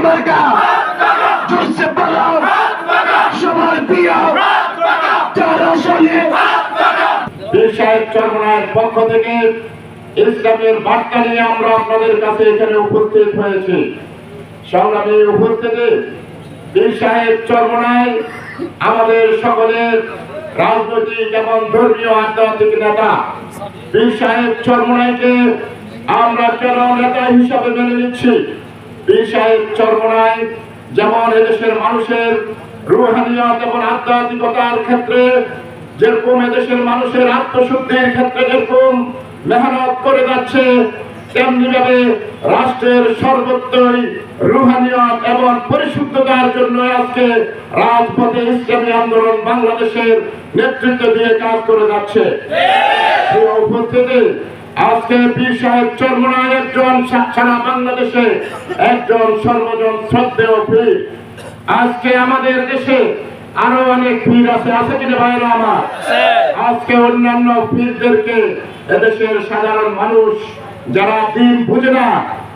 মার্কা জোরসে বলো সবার প্রিয় তারা শোনে। পীর সাহেব চরমনায়ের পক্ষ থেকে ইসলামের বার্তা নিয়ে আমরা আপনাদের কাছে এখানে উপস্থিত হয়েছি। সংগ্রামী উপস্থিতি, পীর সাহেব চরমনায় আমাদের সকলের রাজনৈতিক এবং ধর্মীয় আধ্যাত্মিক নেতা। পীর সাহেব চরমনায়কে আমরা কেন নেতা হিসাবে মেনে নিচ্ছি? পীর সাহেব চরমনায় যেমন এদেশের মানুষের রুহানিয়ত এবং আধ্যাত্মিকতার ক্ষেত্রে যেরকম এদেশের মানুষের আত্মশুদ্ধির ক্ষেত্রে যেরকম মেহনত করে যাচ্ছে, তেমনি ভাবে রাষ্ট্রের সর্বত্রই রুহানিয়ত এবং পরিশুদ্ধতার জন্য আজকে রাজপথে ইসলামী আন্দোলন বাংলাদেশের নেতৃত্ব দিয়ে কাজ করে যাচ্ছে। উপস্থিতি, আজকে পীর সাহেব চরমনায় একজন সারা বাংলাদেশে একজন সর্বজন শ্রদ্ধেয় পীর। আজকে আমাদের দেশে আরো অনেক পীর আছে কিনা ভাইরা আমার? আজকে অন্যান্য পীরদেরকে এদেশের সাধারণ মানুষ যারা দিন বুঝে না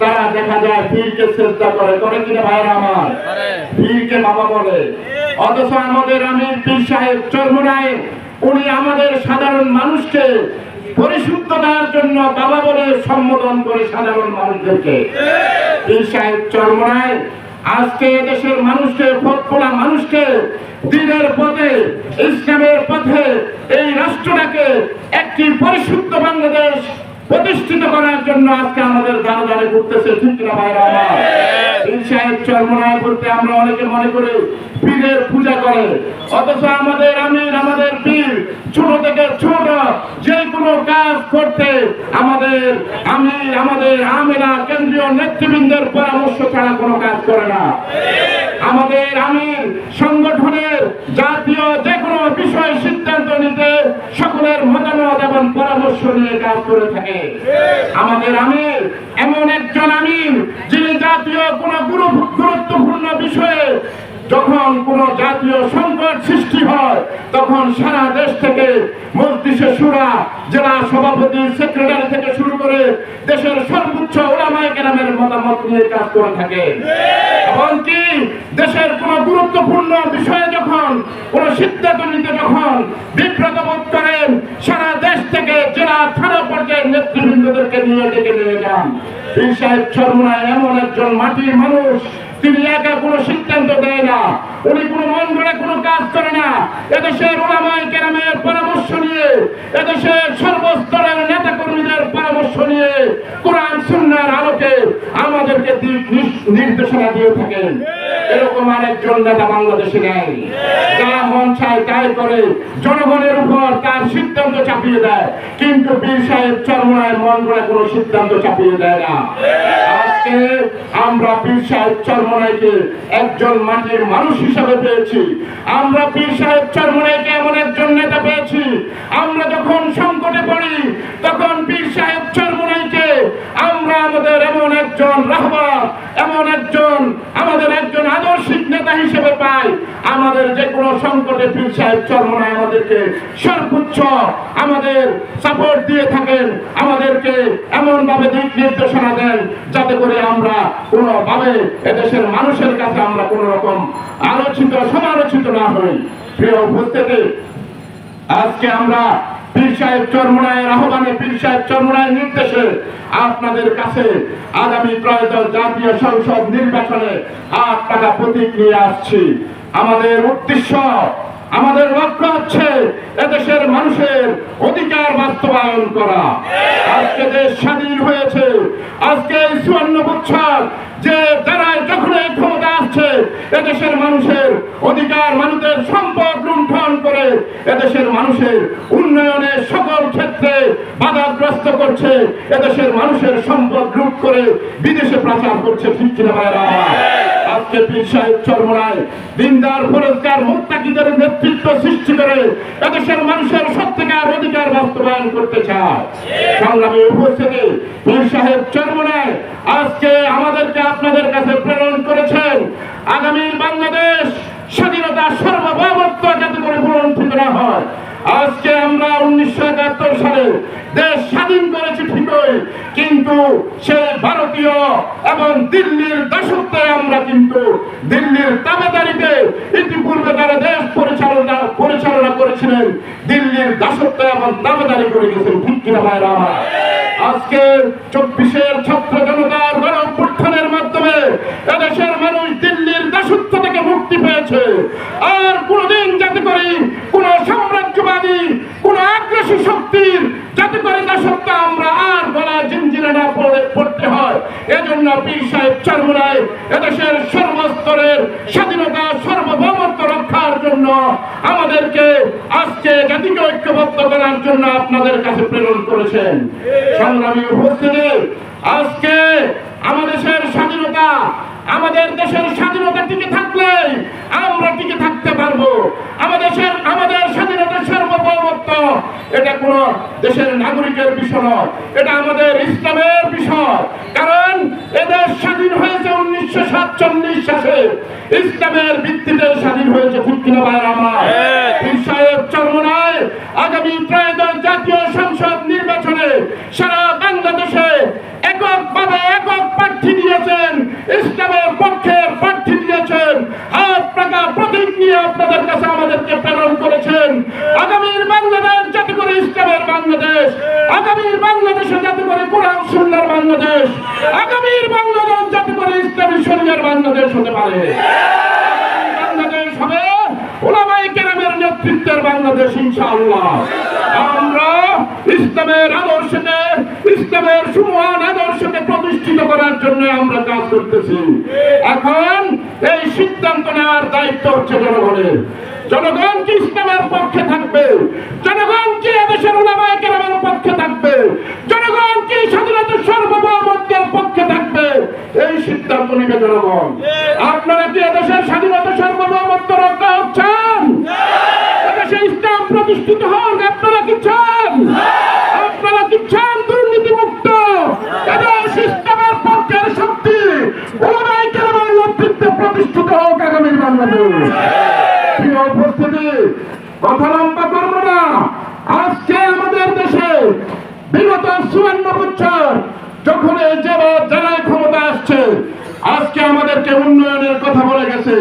তারা দেখা যায় পীরকে শ্রদ্ধা করে কিনা ভাইরা আমার? পীরকে বাবা বলে। অথচ আমাদের আমির পীর সাহেব চরমনায় উনি আমাদের সাধারণ মানুষকে পরিশুদ্ধতার জন্য বাবা বলে সম্বোধন করে সাধারণ মানুষদেরকে। পীর সাহেব চরমনায় আজকে দেশের মানুষকে, পথখোলা মানুষকে দ্বীনের পথে, ইসলামের পথে এই রাষ্ট্রটাকে একটি পরিশুদ্ধ বাংলাদেশ প্রতিষ্ঠিত করার জন্য আজকে আমাদের দ্বারে দ্বারে ঘুরতেছে, ঠিক কিনা ভাইরা আমার? পীর সাহেব চরমনায় বলতে আমরা অনেকে মনে করি পীরের পূজা করে, অথচ আমাদের আমির, আমাদের পীর ছোট থেকে ছোট যে কোনো কাজ করতে আমাদের আমির, আমাদের আমিরা কেন্দ্রীয় নেতৃবৃন্দের পরামর্শ ছাড়া কোনো কাজ করে না। আমাদের আমির সংগঠনের জাতীয় যে কোনো বিষয় সিদ্ধান্ত নিতে সকলের মতামত এবং পরামর্শ নিয়ে কাজ করে থাকে। আমাদের আমির এমন একজন আমির যিনি জাতীয় কোনো গুরুত্বপূর্ণ বিষয়ে যখন কোন জাতীয় সংকট সৃষ্টি হয় তখন সারা দেশ থেকে মজলিসে শুরা, জেলা সভাপতি, সেক্রেটারি থেকে শুরু করে দেশের সর্বোচ্চ উলামায়ে কেরামের মতামত নিয়ে কাজ করে থাকে। এমনকি দেশের কোন গুরুত্বপূর্ণ বিষয়ে যখন কোন সিদ্ধান্ত নিতে যখন বিব্রত বোধ করেন, সারা দেশ থেকে জেলা থানা পর্যায়ের নেতৃবৃন্দদেরকে নিয়ে ডেকে নিয়ে যান। পীর সাহেব চরমনায় এমন একজন মাটির মানুষ, তিনি একা কোনো সিদ্ধান্ত দেয় না, উনি কোনো মন গড়ে কোনো কাজ করে না। এদেশের উলামায়ে কেরামের পরামর্শ নিয়ে, এদেশের সর্বস্তরের নেতা কর্মীদের পরামর্শ নিয়ে কোরআন সুন্নাহর আলোকে আমাদেরকে দিক নির্দেশনা দিয়ে থাকেন। এরকম আরেকজন নেতা বাংলাদেশে নেই, যা মন চায় তাই করে, জনগণের উপর তার সিদ্ধান্ত চাপিয়ে দেয়। কিন্তু পীর সাহেব চরমনায় মন গড়ে কোনো সিদ্ধান্ত চাপিয়ে দেয় না। আজকে আমরা পীর সাহেব চরমনায়কে একজন মাটির মানুষ হিসাবে পেয়েছি। আমরা পীর সাহেব চরমনায়কে এমন একজন নেতা পেয়েছি, আমরা যখন সংকটে পড়ি তখন পীর সাহেব চরমনায়কে আমরা আমাদের এমন একজন রাহবার, এমন একজন আমাদের একজন আদর্শিক নেতা হিসেবে পাই। আমাদের যে কোনো সংকটে পীর সাহেব চরমনায় আমাদেরকে সর্বোচ্চ আমাদের সাপোর্ট দিয়ে থাকেন, আমাদেরকে এমন ভাবে দিক নির্দেশনা দেন যাতে করে আমরা কোনোভাবে এদেশের মানুষের কাছে আমরা কোন রকম আলোচিত সমালোচিত না হই। প্রিয় উপস্থিতি, আজকে আমরা পীর সাহেব চরমনায়ের আহ্বানে, পীর সাহেব চরমনায়ের নির্দেশে আপনাদের কাছে আগামী ত্রয়োদশ জাতীয় সংসদ নির্বাচনে 8 টাকা প্রতীক নিয়ে আসছি। আমাদের উদ্দেশ্য, আমাদের লক্ষ্য হচ্ছে এদেশের মানুষের অধিকার বাস্তবায়ন করা। আজকে দেশ স্বাধীন হয়েছে, আজকে 54 বছর যে যারা যখন এই ক্ষমতা আসছে এদেশের মানুষের অধিকার, মানুষের সম্পদ লুণ্ঠন করে এদেশের মানুষের উন্নয়নের সকল ক্ষেত্রে বাধাগ্রস্ত করছে, এদেশের মানুষের সম্পদ লুট করে বিদেশে পাচার করছে, ঠিক কিনা ভাইরা? আজকে পীর সাহেব চরমনায় দিনদার, ফরজগার, মুত্তাকিদের নেতৃত্ব সৃষ্টি করে এদেশের মানুষের সত্যিকার অধিকার বাস্তবায়ন করতে চায়। সংগ্রামী উপস্থিতি, পীর সাহেব চরমনায় আজকে আমাদেরকে আপনাদের কাছে প্রেরণ করেছেন আগামী বাংলাদেশ স্বাধীনতা সার্বভৌমত্ব যাতে করে বঞ্চিত না হয়। আজকে আমরা 1971 সালে দেশ স্বাধীন করেছি ঠিকই, কিন্তু সেই ভারতীয় এবং দিল্লির দাসত্বে আমরা কিন্তু দিল্লির তাবেদারিতে ইতিপূর্বে যারা দেশ পরিচালনা করেছিলেন দিল্লির দাসত্ব এবং তাবেদারি করে গেছেন, ঠিক কিনা ভাইরা আমার? আজকে 24-এর ছাত্র জনতার গণঅভ্যুত্থানের মাধ্যমে এদেশের মানুষ দিল্লির দাসত্ব থেকে মুক্তি পেয়েছে। আর কোনদিন যাতে করে কোন সাম্রাজ্যবাদী কোন আগ্রাসী শক্তির যাতে করে দাসত্ব আমরা আর গলায় জিঞ্জিরে না পড়তে হয়, এজন্য পীর সাহেব চরমোনাই এদেশের সর্বস্তরের স্বাধীনতা সার্বভৌমত্ব রক্ষার জন্য আমাদেরকে আজকে জাতিকে ঐক্যবদ্ধ করার জন্য আপনাদের কাছে প্রেরণ করেছেন। সংগ্রামী উপস্থিতি, আজকে আমাদের দেশের স্বাধীনতা টিকে থাকলে আমরা টিকে থাকতে পারবো। আমাদের স্বাধীনতার সার্বভৌমত্ব এটা কোন দেশের নাগরিকের বিষয় নয়, এটা আমাদের ইসলামের বিষয়। কারণ এদেশ স্বাধীন হয়েছে 1947 সালে, ইসলামের ভিত্তিতে স্বাধীন হয়েছে, ঠিক কিনা ভাইরা আমার? পীর সাহেব চরমোনাই আগামী ত্রয়োদশ জাতীয় সংসদ নির্বাচনে সারা বাংলাদেশে এককভাবে একক প্রার্থী দিয়েছেন, ইসলামের পক্ষে প্রার্থী দিয়েছেন, হাত পাকা প্রতীক নিয়ে আপনাদের কাছে আমাদেরকে প্রেরণ করেছেন। আগামীর বাংলাদেশ যাতে করে ইসলামের বাংলাদেশ, আগামীর বাংলাদেশে যাতে করে কোরআন সুন্নাহর বাংলাদেশ, আগামীর বাংলাদেশ যাতে করে ইসলামী শরীয়তের বাংলাদেশ হতে পারে। বাংলাদেশ হবে উলামায়ে কেরামের নেতৃত্বের বাংলাদেশ ইনশাআল্লাহ। আমরা ইসলামের আদর্শকে, ইসলামের সুমহান আদর্শকে প্রতিষ্ঠিত করার জন্য আমরা কাজ করতেছি। এখন এই সিদ্ধান্ত নেওয়ার দায়িত্ব হচ্ছে জনগণের। জনগণ কি ইসলামের পক্ষে থাকবে? জনগণ কি এদেশের উলামায়ে কেরামের পক্ষে থাকবে? জনগণ কি স্বাধীনতার সার্বভৌমত্বের পক্ষে থাকবে? এই সিদ্ধান্ত নেবে জনগণ। আপনারা কি এদেশের স্বাধীনতা সার্বভৌমত্ব রক্ষা হচ্ছেন? এদেশে ইসলাম প্রতিষ্ঠিত হোক আপনারা কি চান? আপনারা কি চান দুর্নীতি মুক্ত এদেশ ইসলামের পক্ষের শক্তি উলামায়ে কেরামের নেতৃত্বে প্রতিষ্ঠিত হোক আগামীর বাংলাদেশ? প্রিয় উপস্থিতি, কথা লম্বা করবো না। আজকে আমাদের দেশে বিগত 54 বছর যখন যারাই ক্ষমতা আসছে, আজকে আমাদেরকে উন্নয়নের কথা বলে গেছে।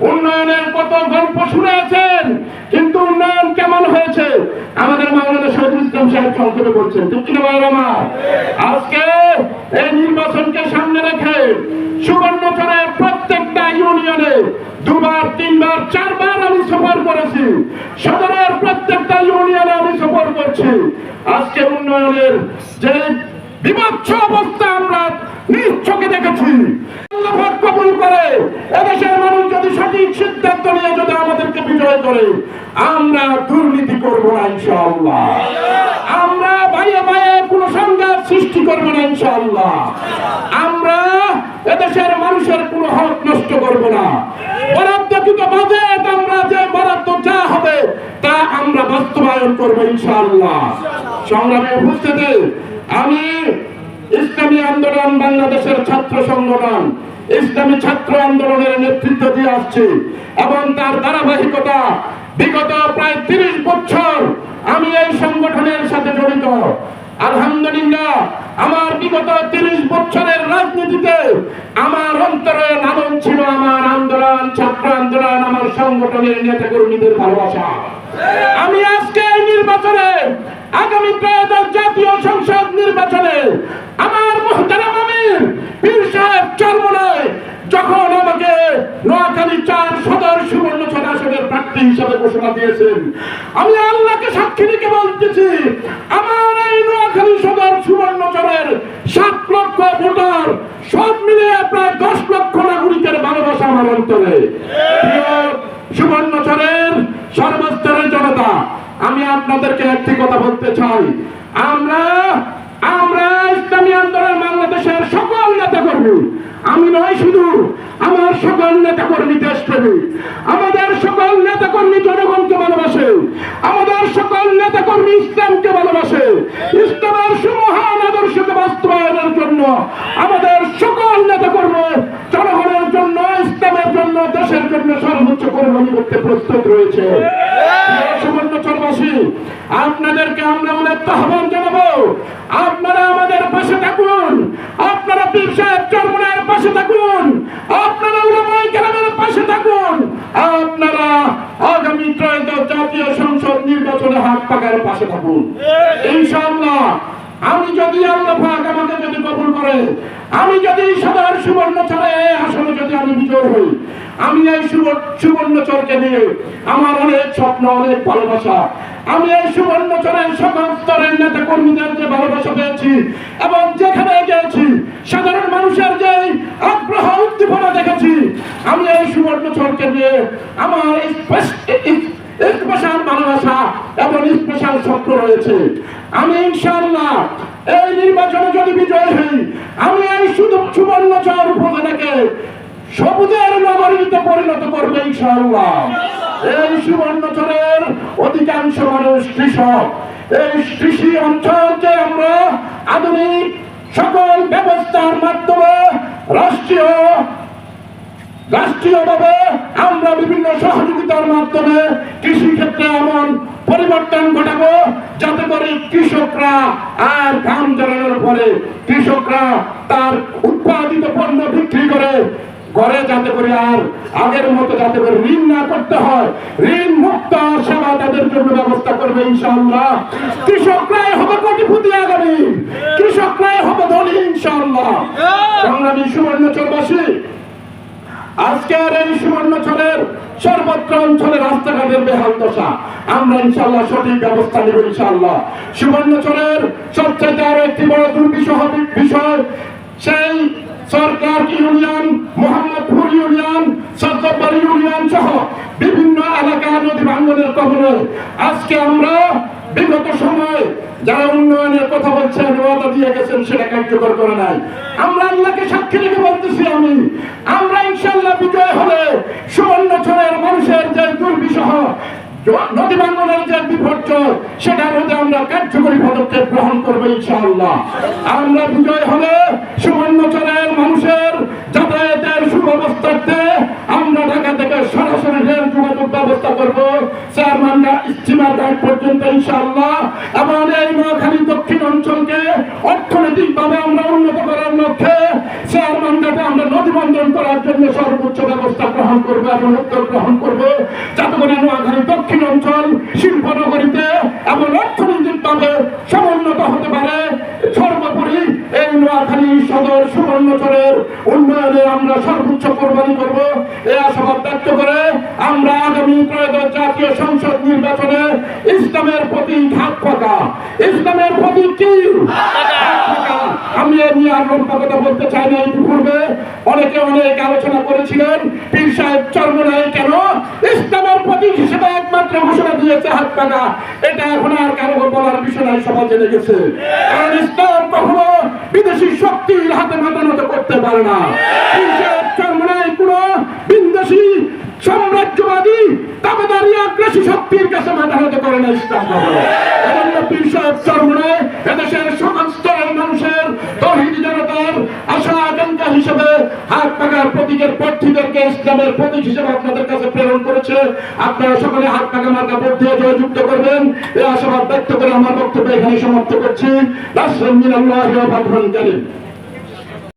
উন্নয়নের কত গল্প শুনেছেন, কিন্তু উন্নয়ন কেমন হয়েছে আমাদের মাওলানা শহীদুল ইসলাম সাহেব সংক্ষেপে বলছেন, ঠিক কিনা ভাইরা আমার? আজকে এই নির্বাচনকে সামনে রেখে সুবর্ণচরের প্রত্যেকটা ইউনিয়নে 2বার 3বার 4বার আমি সফর করেছি। সদরের প্রত্যেকটা ইউনিয়নে আমি সফর করছি। আজকে উন্নয়নের যে বিভৎস অবস্থা আমরা নিজ চোখে দেখেছি। আল্লাহ পাক কবুল করে এদেশের মানুষ যদি সঠিক সিদ্ধান্ত নিয়ে যদি আমাদেরকে বিজয় করে, আমরা দুর্নীতি করব না ইনশাআল্লাহ। আমরা ভাইয়ে ভাইয়ে কোনো সংঘাত সৃষ্টি করব না ইনশাআল্লাহ। আমরা এদেশের মানুষের কোনো হক নষ্ট করব না। বরাদ্দকৃত বাজেট আমরা যে বরাদ্দ যা হবে তা আমরা বাস্তবায়ন করব ইনশাআল্লাহ। সংগ্রামী উপস্থিতি, আমি ইসলামী আন্দোলন বাংলাদেশের ছাত্র সংগঠন ইসলামী ছাত্র আন্দোলনের নেতৃত্ব দিয়ে আসছি এবং তার ধারাবাহিকতা বিগত প্রায় 30 বছর আমি এই সংগঠনের সাথে জড়িত। আলহামদুলিল্লাহ, আমার বিগত 30 বছরের রাজনীতিতে আমার অন্তরে লালন ছিল আমার আন্দোলন, ছাত্র আন্দোলন, আমার সংগঠনের নেতা কর্মীদের ভালোবাসা। আমি আজকে এই নির্বাচনে, আগামী ত্রয়োদশ জাতীয় সংসদ নির্বাচনে আমার মুহতারাম আমির পীর সাহেব চরমোনাই যখন আমাকে নোয়াখালী 4 সদর সুবর্ণচর আসনের প্রার্থী হিসেবে ঘোষণা দিয়েছেন, আমি আল্লাহকে সাক্ষী রেখে বলতেছি, আমার এই নোয়াখালী সদর সুবর্ণচরের 7 লক্ষ ভোটার সব মিলিয়ে প্রায় 10 লক্ষ নাগরিকের ভালোবাসা আমার অন্তরে। প্রিয় সুবর্ণচরের সর্বস্তরের জনতা, আমি আপনাদেরকে একটি কথা বলতে চাই, আমরা ইসলামী আন্দোলন বাংলাদেশের সকল নেতা কর্মী, আমি নয় শুধু, আমার সকল নেতা কর্মী দেশপ্রেমী, আমাদের সকল নেতা কর্মী জনগণকে ভালোবাসে, আমাদের সকল নেতা কর্মী ইসলামকে ভালোবাসে, ইসলামের সুমহান আদর্শকে বাস্তবায়নের জন্য আমাদের সকল নেতা কর্মী জনগণের জন্য, ইসলামের জন্য, দেশের জন্য সর্বোচ্চ কোরবানি করতে প্রস্তুত রয়েছে। সুবর্ণচরবাসী, আপনাদেরকে আমরা উদাত্ত আহ্বান জানাবো, আপনারা আমাদের পাশে থাকুন, আপনারা পীর সাহেব চরমোনাইয়ের পাশে থাকুন, আপনারা উলামায়ে আমার পাশে থাকুন ইনশাআল্লাহ। আমি যদি আল্লাহ পাক আমাকে যদি কবুল করে, আমি যদি সদর সুবর্ণচরে আসলে যদি আমি বিজয় হই, আমি এই সুবর্ণচরকে নিয়ে আমার অনেক স্বপ্ন, অনেক ভালোবাসা, আমি এই সুবর্ণচরের সকল স্তরের নেতা কর্মীদের যে ভালোবাসা পেয়েছি এবং যেখানে গিয়েছি সাধারণ মানুষের যে আগ্রহ উদ্দীপনা দেখেছি, আমি এই সুবর্ণচরকে নিয়ে আমার স্পেশাল ভালোবাসা এবং স্পেশাল স্বপ্ন রয়েছে। আমি ইনশাআল্লাহ এই নির্বাচনে যদি বিজয় হই, আমি এই সুবর্ণচর উপজেলাকে সবুজের নগরীতে পরিণত করবে ইনশাআল্লাহ। এই সুবর্ণচরের অধিকাংশ মানুষ কৃষক। এই কৃষি অঞ্চলকে আমরা আধুনিক সকল ব্যবস্থার মাধ্যমে রাষ্ট্রীয়ভাবে আমরা বিভিন্ন সহযোগিতার মাধ্যমে কৃষি ক্ষেত্রে এমন পরিবর্তন ঘটাবো যাতে করে কৃষকরা আর ঘাম ঝরানোর পরে কৃষকরা তার উৎপাদিত পণ্য বিক্রি করে ঘরে যাতে করে আর আগের মতো যাতে করে ঋণ না করতে হয়, ঋণ মুক্ত সেবা তাদের জন্য ব্যবস্থা করবে ইনশাআল্লাহ। কৃষকরাই হবে কোটিপতি আগামী, কৃষকরাই হবে ধনী ইনশাআল্লাহ। সংগ্রামী সুবর্ণচরবাসী, আজকের এই সুবর্ণচরের সর্বত্র অঞ্চলে রাস্তাঘাটের বেহাল দশা, আমরা ইনশাআল্লাহ সঠিক ব্যবস্থা নেব ইনশাআল্লাহ। সুবর্ণচরের সবচেয়ে আরো একটি বড় দুর্বিষহ বিষয়, সেই সরকার ইউনিয়ন, মোহাম্মদপুর ইউনিয়ন, সজ্জবাড়ি ইউনিয়ন সহ বিভিন্ন এলাকা নদী ভাঙ্গনের কবলে। আজকে আমরা বিগত সময়ে যারা উন্নয়নের কথা বলছেন, ওয়াদা দিয়ে গেছেন, সেটা কার্যকর করে নাই। আমরা আল্লাহকে সাক্ষী রেখে বলতেছি, আমরা ইনশাআল্লাহ বিজয় হলে সুবর্ণচরের মানুষের যে দুর্বিষহ নদী ভাঙ্গনের যে বিপর্যয়, সেটা রোধে আমরা কার্যকরী পদক্ষেপ গ্রহণ করবো ইনশাআল্লাহ। আমরা বিজয় হলে সুবর্ণচরের মানুষের যাতায়াতের সুব্যবস্থার্থে আমরা ঢাকা থেকে সরাসরি রেল যোগাযোগ ব্যবস্থা করবো চেয়ারম্যানরা স্টিমার ঘাট পর্যন্ত ইনশাআল্লাহ। এবং এই নোয়াখালী দক্ষিণ অঞ্চলকে অর্থনৈতিকভাবে আমরা উন্নত করার লক্ষ্যে চেয়ারম্যান ঘাটে আমরা নদী বন্ধন করার জন্য সর্বোচ্চ ব্যবস্থা গ্রহণ করবো এবং উদ্যোগ গ্রহণ করবো, যাতে করে নোয়াখালী দক্ষিণ অঞ্চল শিল্পনগরীতে এবং অর্থনৈতিকভাবে সমুন্নত হতে পারে। সর্বোপরি এই নোয়াখালী সদর সুবর্ণচরের উন্নয়নে আমরা সর্বোচ্চ কোরবানি করব, এই আশাবাদ ব্যক্ত করে আমরা আগামী ত্রয়োদশ জাতীয় সংসদ নির্বাচনে ইসলামের প্রতি হাত পাকা, ইসলামের প্রতি কি আমি এ নিয়ে আর লম্বা কথা বলতে চাই না। পূর্বে অনেকে অনেক আলোচনা করেছিলেন, পীর সাহেব চরমোনাই কেন ইসলামের প্রতীক হিসেবে একমাত্র ঘোষণা দিয়েছে হাত পাকা। এটা এখন আর কারো বলার বিষয় নাই, সবাই জেনে গেছে। কারণ ইসলাম কখনো বিদেশি শক্তির হাতে মাথা নত করতে পারে না। পীর সাহেব চরমোনাই কোন বিদেশি সাম্রাজ্যবাদী দাবেদারি আগ্রাসী শক্তির কাছে মাথা নত করে না ইসলাম কখনো। পীর সাহেব চরমোনাই এদেশের সকল স্তরের মানুষের তৌহিদি জনতার আশা আকাঙ্ক্ষা হিসেবে হাত পাকার প্রতীকের প্রার্থীদেরকে ইসলামের প্রতীক হিসেবে আপনাদের কাছে প্রেরণ করেছে। আপনারা সকলে হাত পাকা মার্কা ভোট দিয়ে জয়যুক্ত করবেন, এই আশাবাদ ব্যক্ত করে আমার বক্তব্য এখানে সমাপ্ত করছি। রাসূলুল্লাহ ওয়া ফাতহুল কারীম।